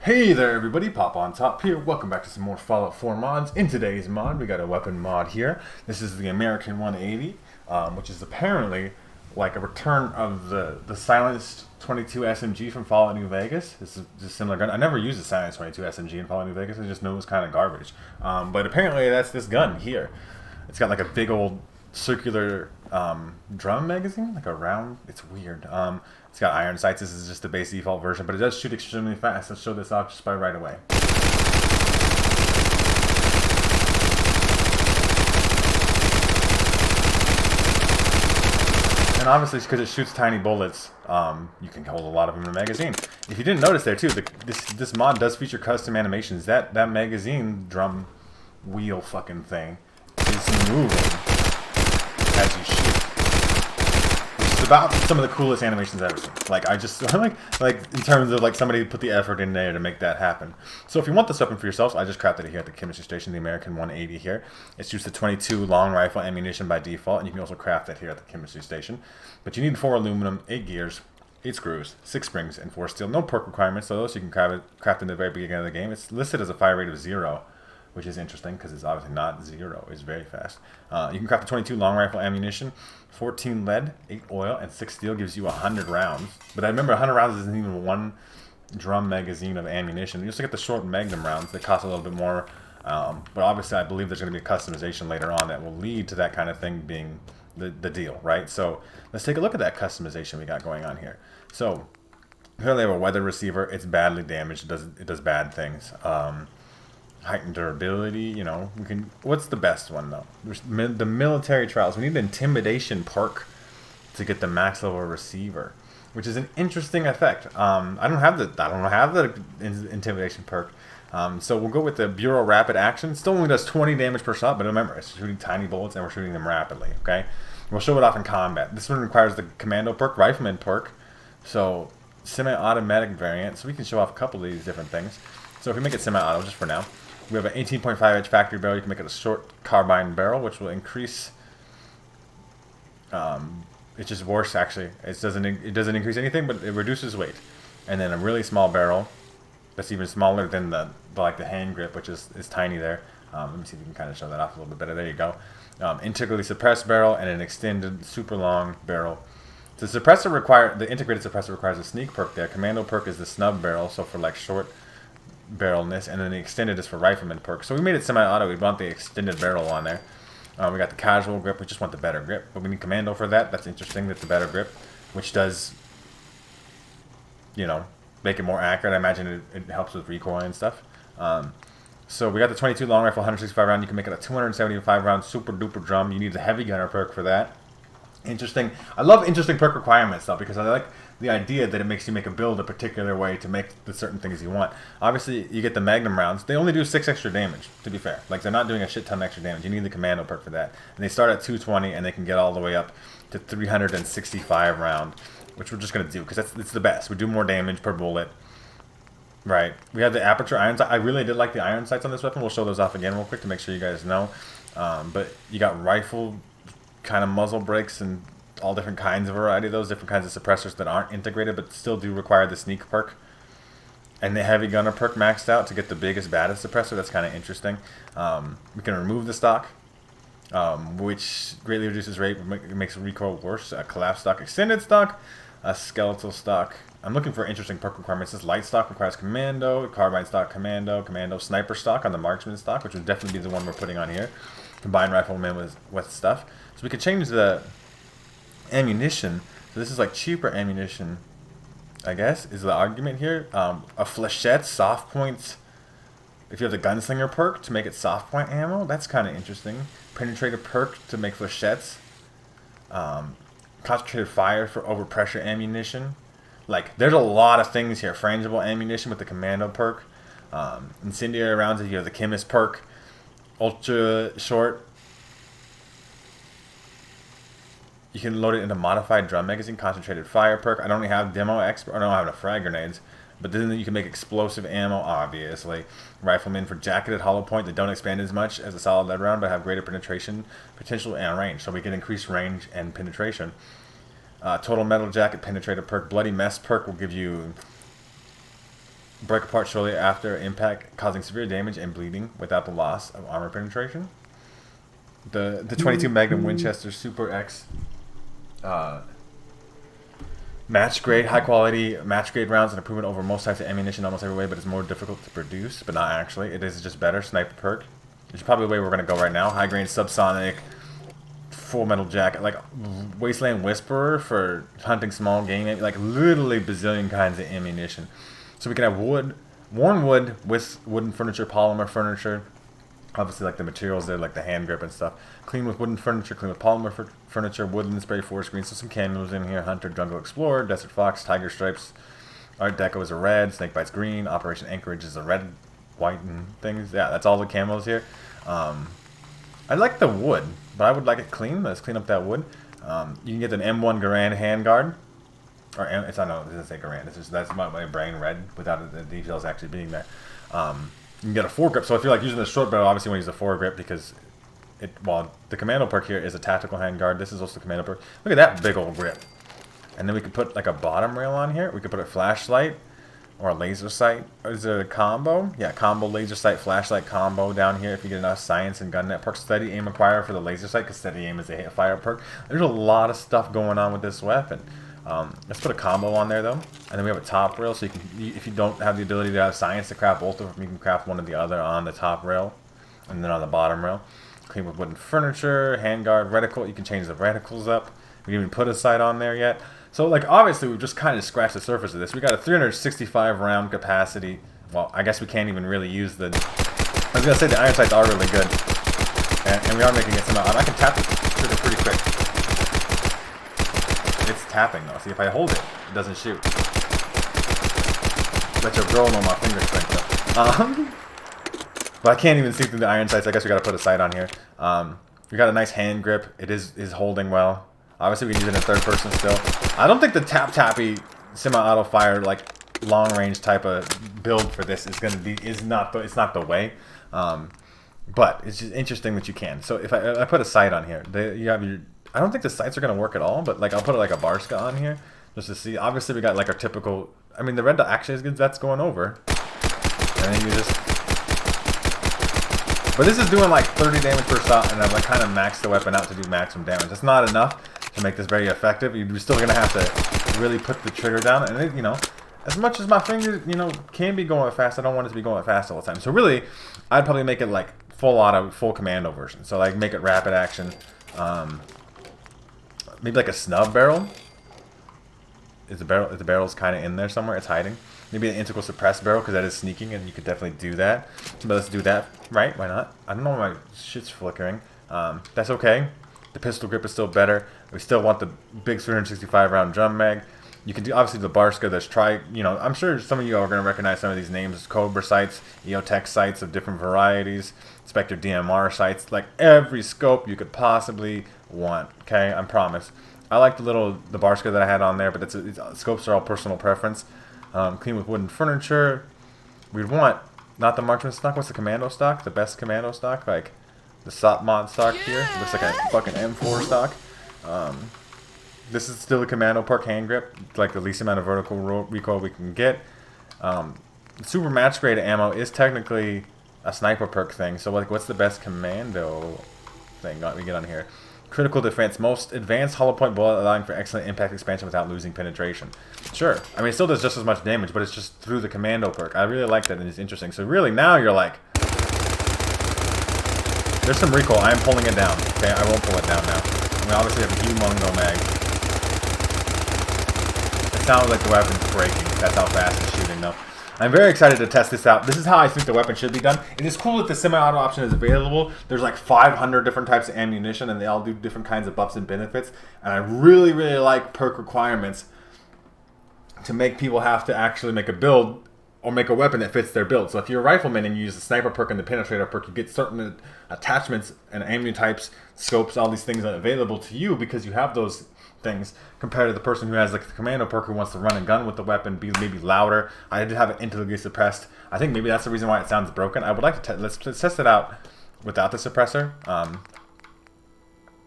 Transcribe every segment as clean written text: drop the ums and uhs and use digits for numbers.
Hey there everybody, Pop on Top here. Welcome back to some more Fallout 4 mods. In today's mod, we got a weapon mod here. This is the American 180, which is apparently like a return of the silenced 22 SMG from Fallout New Vegas. This is just a similar gun. I never used the silenced 22 SMG in Fallout New Vegas. I just knew it was kind of garbage. But apparently that's this gun here. It's got like a big old circular drum magazine, like a round. It's weird. It's got iron sights. This is just the base default version, but it does shoot extremely fast. Let's show this off just by right away. And obviously, because it shoots tiny bullets, you can hold a lot of them in a magazine. If you didn't notice there too, this mod does feature custom animations. That magazine drum wheel fucking thing is moving as you shoot. It's about some of the coolest animations I've ever seen. Like I just like in terms of like somebody put the effort in there to make that happen. So if you want this weapon for yourselves, I just crafted it here at the chemistry station, the American 180 here. It shoots the 22 long rifle ammunition by default, and you can also craft it here at the chemistry station. But you need 4 aluminum, 8 gears, 8 screws, 6 springs, and 4 steel. No perk requirements, so those you can craft in the very beginning of the game. It's listed as a fire rate of 0. Which is interesting because it's obviously not 0. It's very fast. You can craft a 22 long rifle ammunition, 14 lead, 8 oil, and 6 steel gives you 100 rounds. But I remember 100 rounds isn't even one drum magazine of ammunition. You also get the short magnum rounds that cost a little bit more. But obviously I believe there's going to be a customization later on that will lead to that kind of thing being the deal, right? So let's take a look at that customization we got going on here. So here they have a weather receiver. It's badly damaged. It does bad things. Heightened durability, you know, we can. What's the best one though? There's the military trials. We need the intimidation perk to get the max level receiver, which is an interesting effect. I don't have the intimidation perk, so we'll go with the Bureau Rapid Action. Still only does 20 damage per shot, but remember it's shooting tiny bullets and we're shooting them rapidly. Okay, we'll show it off in combat. This one requires the Commando perk, Rifleman perk, so semi-automatic variant. So we can show off a couple of these different things. So if we make it semi-auto just for now. We have an 18.5 inch factory barrel. You can make it a short carbine barrel, which will increase. It's just worse actually. It doesn't increase anything, but it reduces weight. And then a really small barrel, that's even smaller than the hand grip, which is tiny there. Let me see if we can kind of show that off a little bit better. There you go. Integrally suppressed barrel and an extended super long barrel. The integrated suppressor requires a sneak perk there. Commando perk is the snub barrel, so for like short barrelness, and then the extended is for rifleman perk. So we made it semi-auto. We want the extended barrel on there. We got the casual grip. We just want the better grip, but we need commando for that. That's interesting. That's the better grip, which does, you know, make it more accurate. I imagine it helps with recoil and stuff. So we got the 22 long rifle, 165 round. You can make it a 275 round super duper drum. You need the heavy gunner perk for that. Interesting. I love interesting perk requirements though, because I like the idea that it makes you make a build a particular way to make the certain things you want. Obviously, you get the magnum rounds. They only do 6 extra damage, to be fair. Like, they're not doing a shit ton of extra damage. You need the commando perk for that. And they start at 220, and they can get all the way up to 365 round, which we're just going to do, because it's the best. We do more damage per bullet. Right. We have the aperture iron sight. I really did like the iron sights on this weapon. We'll show those off again real quick to make sure you guys know. But you got rifle kind of muzzle brakes and all different kinds of variety of those, different kinds of suppressors that aren't integrated but still do require the sneak perk. And the heavy gunner perk maxed out to get the biggest, baddest suppressor. That's kind of interesting. We can remove the stock, which greatly reduces rate, makes recoil worse. A collapsed stock, extended stock, a skeletal stock. I'm looking for interesting perk requirements. This light stock requires commando, carbine stock, commando, sniper stock on the marksman stock, which would definitely be the one we're putting on here. Combined rifleman with stuff. So we could change the ammunition. So this is like cheaper ammunition, I guess, is the argument here. A flechette, soft points. If you have the gunslinger perk to make it soft point ammo, that's kind of interesting. Penetrator perk to make flechettes. Concentrated fire for overpressure ammunition. Like, there's a lot of things here. Frangible ammunition with the commando perk. Incendiary rounds if you have the chemist perk. Ultra short. You can load it into modified drum magazine, concentrated fire perk. I don't have demo expert. I don't have enough frag grenades, but then you can make explosive ammo, obviously. Riflemen for jacketed hollow point that don't expand as much as a solid lead round, but have greater penetration potential and range. So we can increase range and penetration. Total metal jacket penetrator perk, bloody mess perk will give you break apart shortly after impact, causing severe damage and bleeding without the loss of armor penetration. The 22 Magnum Winchester Super X match grade, high quality match grade rounds, an improvement over most types of ammunition almost every way, but it's more difficult to produce, but not actually. It is just better. Sniper perk, which is probably the way we're going to go right now. High grade subsonic, full metal jacket, like Wasteland Whisperer for hunting small game, like literally bazillion kinds of ammunition. So we can have wood, worn wood with wooden furniture, polymer furniture. Obviously, like the materials there, like the hand grip and stuff. Clean with wooden furniture, clean with polymer furniture, woodland spray, forest green. So some candles in here. Hunter, Jungle Explorer, Desert Fox, Tiger Stripes. Art Deco is a red, Snake Bites green. Operation Anchorage is a red, white, and things. Yeah, that's all the camos here. I like the wood, but I would like it clean. Let's clean up that wood. You can get an M1 Garand handguard. Or it's, I don't know, it doesn't say Garand. It's just, that's my brain red without the details actually being there. You can get a foregrip. So if you're like using the short barrel, obviously you want to use a foregrip because well, the commando perk here is a tactical handguard. This is also the commando perk. Look at that big old grip. And then we could put like a bottom rail on here. We could put a flashlight or a laser sight. Is it a combo? Yeah, combo laser sight, flashlight combo down here if you get enough science and gun net perk. Steady aim acquire for the laser sight because steady aim is a fire perk. There's a lot of stuff going on with this weapon. Let's put a combo on there though, and then we have a top rail. So you can, if you don't have the ability to have science to craft both of them, you can craft one or the other on the top rail, and then on the bottom rail. Clean with wooden furniture, handguard, reticle. You can change the reticles up. We didn't even put a sight on there yet. So like obviously we've just kind of scratched the surface of this. We got a 365 round capacity. Well, I guess we can't even really use the. I was gonna say the iron sights are really good, and we are making it somehow. I can tap the trigger pretty quick. It's tapping though. See, if I hold it, it doesn't shoot. Let your girl know my finger strength though. But I can't even see through the iron sights. I guess we gotta put a sight on here. We got a nice hand grip. It is holding well. Obviously we can use it in third person still. I don't think the tap-tappy semi-auto fire like long range type of build for this is not the way. But it's just interesting that you can. So if I put a sight on here, you have your. I don't think the sights are going to work at all, but like I'll put like a Barska on here just to see. Obviously we got like our typical, I mean the red dot actually is good, that's going over. And then you just, but this is doing like 30 damage per shot and I've like kind of maxed the weapon out to do maximum damage. That's not enough to make this very effective. You're still going to have to really put the trigger down, and it, you know, as much as my fingers, you know, can be going fast, I don't want it to be going fast all the time. So really, I'd probably make it like full auto, full commando version. So like make it rapid action. Maybe like a snub barrel. Is the barrel's kind of in there somewhere? It's hiding. Maybe an integral suppressed barrel because that is sneaking, and you could definitely do that. But let's do that, right? Why not? I don't know why my shit's flickering. That's okay. The pistol grip is still better. We still want the big 365 round drum mag. You can do obviously the Barska. There's you know, I'm sure some of you are going to recognize some of these names. Cobra sights, EOTech sights of different varieties, Spectre DMR sights, like every scope you could possibly want. Okay, I promise. I like the Barska that I had on there, but scopes are all personal preference. Clean with wooden furniture. We'd want not the marksman stock. What's the commando stock? The best commando stock, like the SOP mod stock here. It looks like a fucking M4 stock. This is still a commando perk hand grip, like the least amount of vertical recoil we can get. Super match grade ammo is technically a sniper perk thing. So like, what's the best commando thing we get on here? Critical defense, most advanced hollow point bullet, allowing for excellent impact expansion without losing penetration. Sure, I mean it still does just as much damage, but it's just through the commando perk. I really like that, and it's interesting. So really now you're like, there's some recoil. I am pulling it down. Okay, I won't pull it down now. We obviously have a humongo mag. It sounds like the weapon's breaking. That's how fast it's shooting though. I'm very excited to test this out. This is how I think the weapon should be done. It is cool that the semi-auto option is available. There's like 500 different types of ammunition, and they all do different kinds of buffs and benefits. And I really, really like perk requirements to make people have to actually make a build or make a weapon that fits their build. So if you're a rifleman and you use the sniper perk and the penetrator perk, you get certain attachments and ammo types, scopes, all these things available to you because you have those things, compared to the person who has like the commando perk who wants to run and gun with the weapon, be maybe louder. I did have it integrally suppressed. I think maybe that's the reason why it sounds broken. I would like to let's test it out without the suppressor.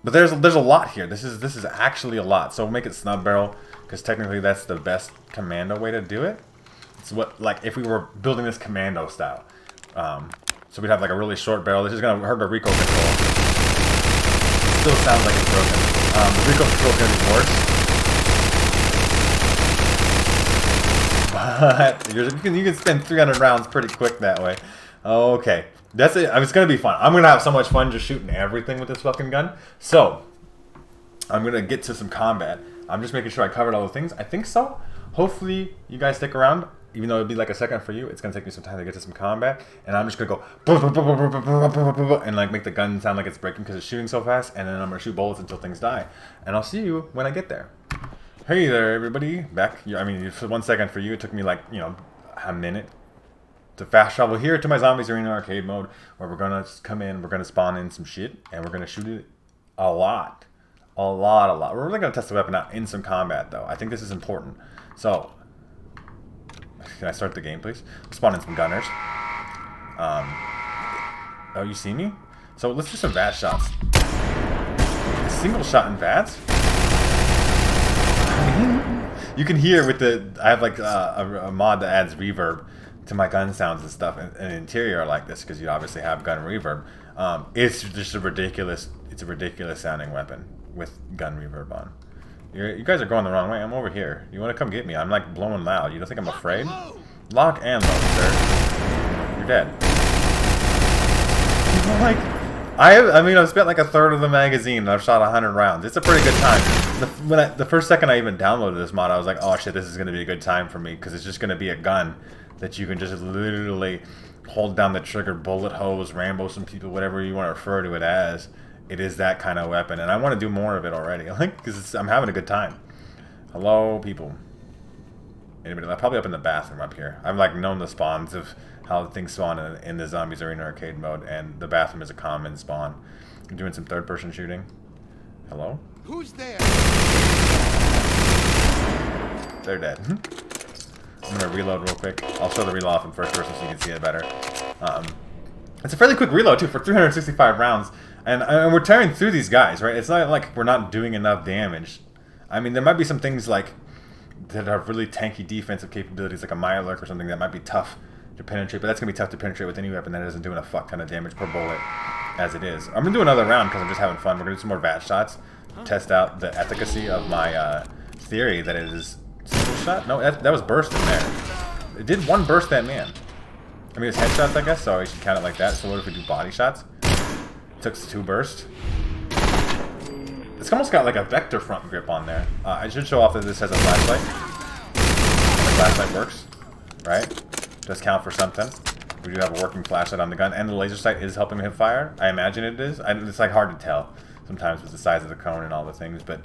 But there's a lot here. This is actually a lot. So we'll make it snub barrel because technically that's the best commando way to do it. It's what, like, if we were building this commando style. So we'd have like a really short barrel. This is gonna hurt the recoil control. It still sounds like it's broken. The recoil control is gonna be worse. But you can spend 300 rounds pretty quick that way. Okay, that's it. It's gonna be fun. I'm gonna have so much fun just shooting everything with this fucking gun. So I'm gonna get to some combat. I'm just making sure I covered all the things. I think so. Hopefully you guys stick around. Even though it'd be like a second for you, it's gonna take me some time to get to some combat, and I'm just gonna go and like make the gun sound like it's breaking because it's shooting so fast, and then I'm gonna shoot bullets until things die, and I'll see you when I get there. Hey there, everybody! Back. I mean, for 1 second for you, it took me like a minute to fast travel here to my Zombies Arena arcade mode, where we're gonna come in, we're gonna spawn in some shit, and we're gonna shoot it a lot. We're really gonna test the weapon out in some combat, though. I think this is important. So. Can I start the game, please? Spawn in some gunners. Oh, you see me? So let's do some VAT shots. Single shot in VATs? You can hear with the... I have like a mod that adds reverb to my gun sounds and stuff. And interior like this, because you obviously have gun reverb. It's just a ridiculous... It's a ridiculous sounding weapon with gun reverb on. You guys are going the wrong way. I'm over here. You want to come get me? I'm like blowing loud. You don't think I'm afraid? Lock and load, sir. You're dead. Like, I mean, I've spent like a third of the magazine and I've shot 100 rounds. It's a pretty good time. The first second I even downloaded this mod, I was like, oh shit, this is going to be a good time for me because it's just going to be a gun that you can just literally hold down the trigger, bullet hose, Rambo some people, whatever you want to refer to it as. It is that kind of weapon, and I want to do more of it already. Like, because I'm having a good time. Hello, people. Anybody? Probably up in the bathroom up here. I've like known the spawns of how things spawn in the Zombies Arena arcade mode, and the bathroom is a common spawn. I'm doing some third-person shooting. Hello? Who's there? They're dead. I'm gonna reload real quick. I'll show the reload off in first person so you can see it better. It's a fairly quick reload too for 365 rounds. And we're tearing through these guys, right? It's not like we're not doing enough damage. I mean, there might be some things like that have really tanky defensive capabilities, like a Mirelurk or something that might be tough to penetrate. But that's going to be tough to penetrate with any weapon that isn't doing a fuck ton of damage per bullet as it is. I'm going to do another round because I'm just having fun. We're going to do some more VAT shots to test out the efficacy of my theory that it is single shot. No, that was burst in there. It did one burst that man. I mean, it's headshots, I guess, so I should count it like that. So what if we do body shots? Took 2 bursts. It's almost got like a vector front grip on there. I should show off that this has a flashlight. The flashlight works, right? Does count for something. We do have a working flashlight on the gun, and the laser sight is helping me hit fire. I imagine it is. It's like hard to tell sometimes with the size of the cone and all the things, but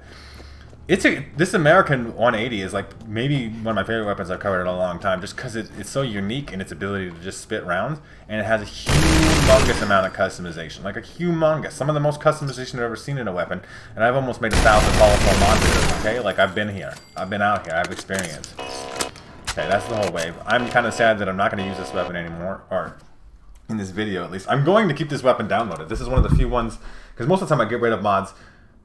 this American 180 is like maybe one of my favorite weapons I've covered in a long time, just because it's so unique in its ability to just spit rounds, and it has a humongous amount of customization, like a humongous, some of the most customization I've ever seen in a weapon, and I've almost made 1,000 volatile monsters. Okay, like I've been here, I've been out here, I have experience. Okay, that's the whole wave. I'm kind of sad that I'm not going to use this weapon anymore, or in this video at least. I'm going to keep this weapon downloaded. This is one of the few ones, because most of the time I get rid of mods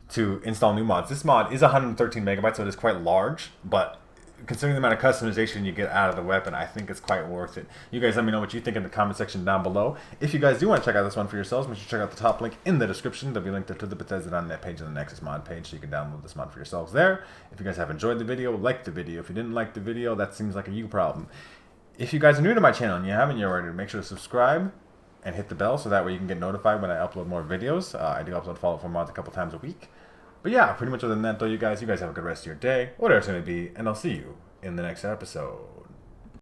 to install new mods. This mod is 113 megabytes, so it is quite large, but considering the amount of customization you get out of the weapon, I think it's quite worth it. You guys let me know what you think in the comment section down below. If you guys do want to check out this one for yourselves, make sure to check out the top link in the description. There'll be a link to the Bethesda.net page and the Nexus mod page, so you can download this mod for yourselves there. If you guys have enjoyed the video, like the video. If you didn't like the video, that seems like a you problem. If you guys are new to my channel and you haven't yet already, make sure to subscribe and hit the bell so that way you can get notified when I upload more videos. I do upload Fallout 4 mods a couple times a week. But yeah, pretty much other than that though, you guys have a good rest of your day, whatever it's going to be, and I'll see you in the next episode.